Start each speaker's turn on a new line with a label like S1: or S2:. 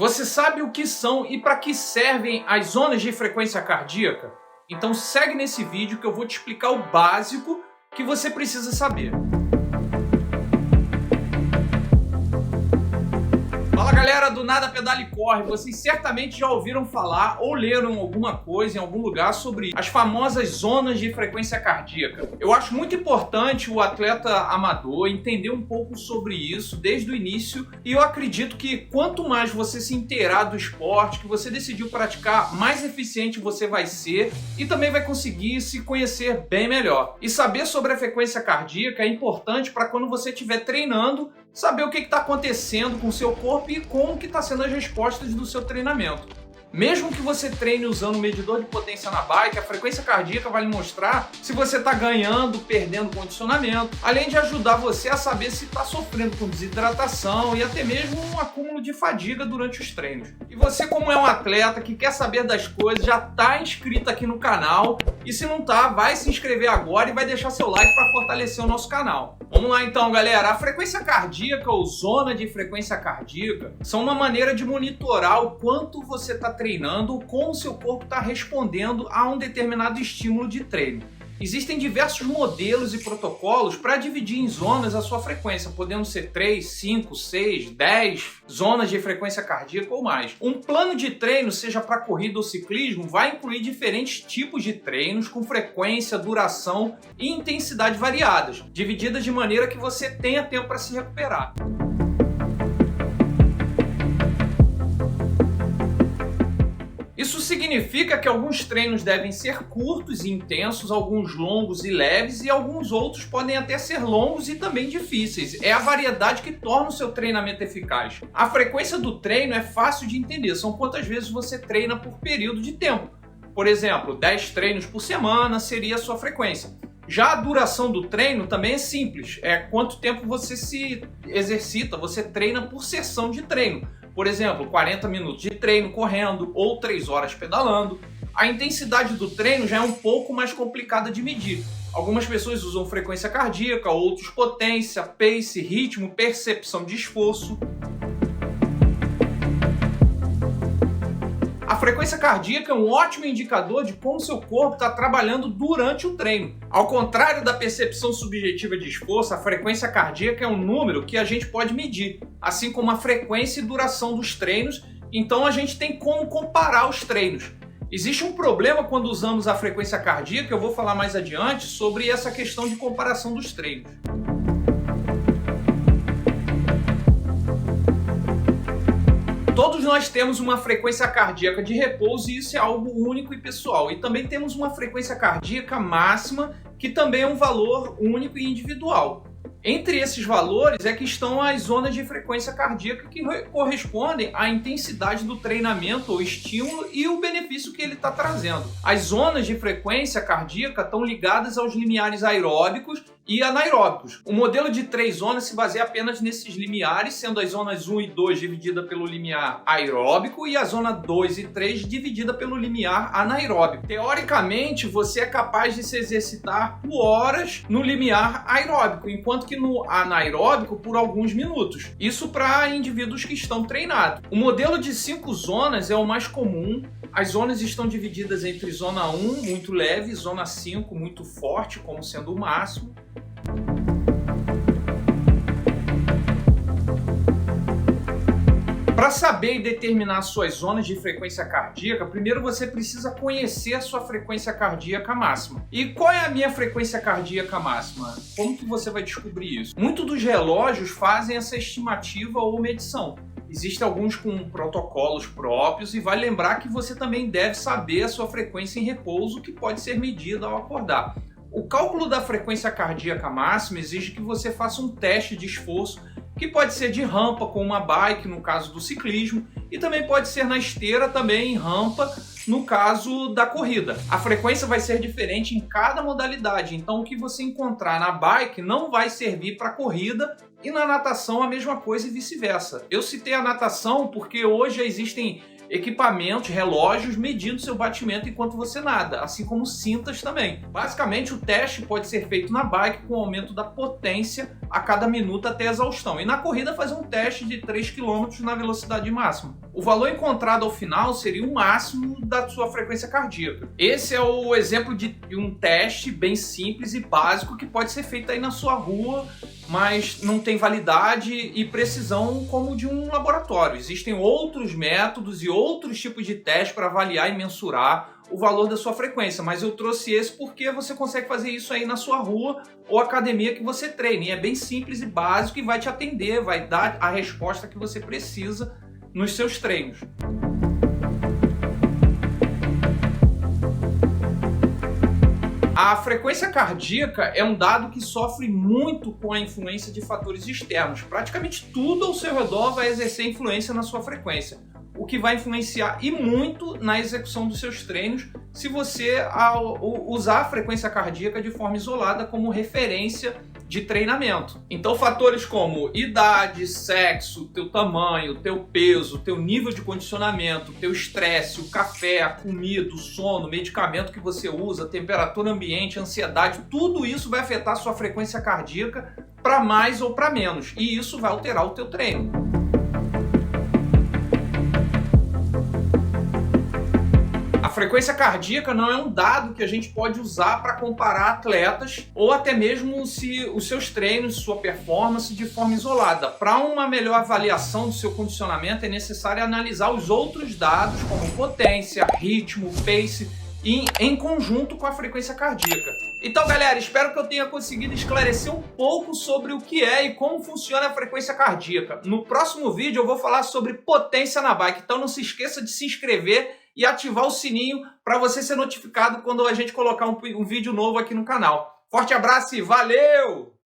S1: Você sabe o que são e para que servem as zonas de frequência cardíaca? Então segue nesse vídeo que eu vou te explicar o básico que você precisa saber. Fala galera do Nada Pedala e Corre, vocês certamente já ouviram falar ou leram alguma coisa em algum lugar sobre as famosas zonas de frequência cardíaca. Eu acho muito importante o atleta amador entender um pouco sobre isso desde o início e eu acredito que quanto mais você se inteirar do esporte que você decidiu praticar, mais eficiente você vai ser e também vai conseguir se conhecer bem melhor. E saber sobre a frequência cardíaca é importante para quando você estiver treinando, saber o que está acontecendo com o seu corpo e como que está sendo as respostas do seu treinamento. Mesmo que você treine usando um medidor de potência na bike, a frequência cardíaca vai lhe mostrar se você está ganhando, perdendo condicionamento, além de ajudar você a saber se está sofrendo com desidratação e até mesmo um acúmulo de fadiga durante os treinos. E você, como é um atleta que quer saber das coisas, já está inscrito aqui no canal e se não está, vai se inscrever agora e vai deixar seu like para fortalecer o nosso canal. Vamos lá então, galera. A frequência cardíaca ou zona de frequência cardíaca são uma maneira de monitorar o quanto você está treinando, como o seu corpo está respondendo a um determinado estímulo de treino. Existem diversos modelos e protocolos para dividir em zonas a sua frequência, podendo ser 3, 5, 6, 10 zonas de frequência cardíaca ou mais. Um plano de treino, seja para corrida ou ciclismo, vai incluir diferentes tipos de treinos com frequência, duração e intensidade variadas, divididas de maneira que você tenha tempo para se recuperar. Isso significa que alguns treinos devem ser curtos e intensos, alguns longos e leves e alguns outros podem até ser longos e também difíceis. É a variedade que torna o seu treinamento eficaz. A frequência do treino é fácil de entender, são quantas vezes você treina por período de tempo. Por exemplo, 10 treinos por semana seria a sua frequência. Já a duração do treino também é simples, é quanto tempo você se exercita, você treina por sessão de treino. Por exemplo, 40 minutos de treino correndo ou 3 horas pedalando. A intensidade do treino já é um pouco mais complicada de medir. Algumas pessoas usam frequência cardíaca, outros potência, pace, ritmo, percepção de esforço. A frequência cardíaca é um ótimo indicador de como seu corpo está trabalhando durante o treino. Ao contrário da percepção subjetiva de esforço, a frequência cardíaca é um número que a gente pode medir, assim como a frequência e duração dos treinos, então a gente tem como comparar os treinos. Existe um problema quando usamos a frequência cardíaca, eu vou falar mais adiante sobre essa questão de comparação dos treinos. Todos nós temos uma frequência cardíaca de repouso e isso é algo único e pessoal. E também temos uma frequência cardíaca máxima, que também é um valor único e individual. Entre esses valores é que estão as zonas de frequência cardíaca que correspondem à intensidade do treinamento ou estímulo e o benefício que ele está trazendo. As zonas de frequência cardíaca estão ligadas aos limiares aeróbicos e anaeróbicos. O modelo de 3 zonas se baseia apenas nesses limiares, sendo as zonas 1 e 2 dividida pelo limiar aeróbico e a zona 2 e 3 dividida pelo limiar anaeróbico. Teoricamente, você é capaz de se exercitar por horas no limiar aeróbico, enquanto que no anaeróbico por alguns minutos. Isso para indivíduos que estão treinados. O modelo de 5 zonas é o mais comum. As zonas estão divididas entre zona 1, muito leve, e zona 5, muito forte, como sendo o máximo. Para saber e determinar suas zonas de frequência cardíaca, primeiro você precisa conhecer a sua frequência cardíaca máxima. E qual é a minha frequência cardíaca máxima? Como que você vai descobrir isso? Muitos dos relógios fazem essa estimativa ou medição. Existem alguns com protocolos próprios e vai lembrar que você também deve saber a sua frequência em repouso, que pode ser medida ao acordar. O cálculo da frequência cardíaca máxima exige que você faça um teste de esforço, que pode ser de rampa com uma bike, no caso do ciclismo, e também pode ser na esteira, também em rampa, no caso da corrida. A frequência vai ser diferente em cada modalidade, então o que você encontrar na bike não vai servir para corrida E na natação a mesma coisa e vice-versa. Eu citei a natação porque hoje existem equipamentos, relógios medindo seu batimento enquanto você nada, assim como cintas também. Basicamente, o teste pode ser feito na bike com aumento da potência a cada minuto até a exaustão. E na corrida fazer um teste de 3 km na velocidade máxima. O valor encontrado ao final seria o máximo da sua frequência cardíaca. Esse é o exemplo de um teste bem simples e básico que pode ser feito aí na sua rua, mas não tem validade e precisão como de um laboratório. Existem outros métodos e outros tipos de testes para avaliar e mensurar o valor da sua frequência, mas eu trouxe esse porque você consegue fazer isso aí na sua rua ou academia que você treine. E é bem simples e básico e vai te atender, vai dar a resposta que você precisa nos seus treinos. A frequência cardíaca é um dado que sofre muito com a influência de fatores externos. Praticamente tudo ao seu redor vai exercer influência na sua frequência, o que vai influenciar e muito na execução dos seus treinos se você usar a frequência cardíaca de forma isolada como referência de treinamento. Então fatores como idade, sexo, teu tamanho, teu peso, teu nível de condicionamento, teu estresse, o café, a comida, o sono, o medicamento que você usa, temperatura ambiente, ansiedade, tudo isso vai afetar a sua frequência cardíaca para mais ou para menos, e isso vai alterar o teu treino. A frequência cardíaca não é um dado que a gente pode usar para comparar atletas ou até mesmo se os seus treinos, sua performance de forma isolada. Para uma melhor avaliação do seu condicionamento é necessário analisar os outros dados como potência, ritmo, pace em conjunto com a frequência cardíaca. Então galera, espero que eu tenha conseguido esclarecer um pouco sobre o que é e como funciona a frequência cardíaca. No próximo vídeo eu vou falar sobre potência na bike, então não se esqueça de se inscrever e ativar o sininho para você ser notificado quando a gente colocar um vídeo novo aqui no canal. Forte abraço e valeu!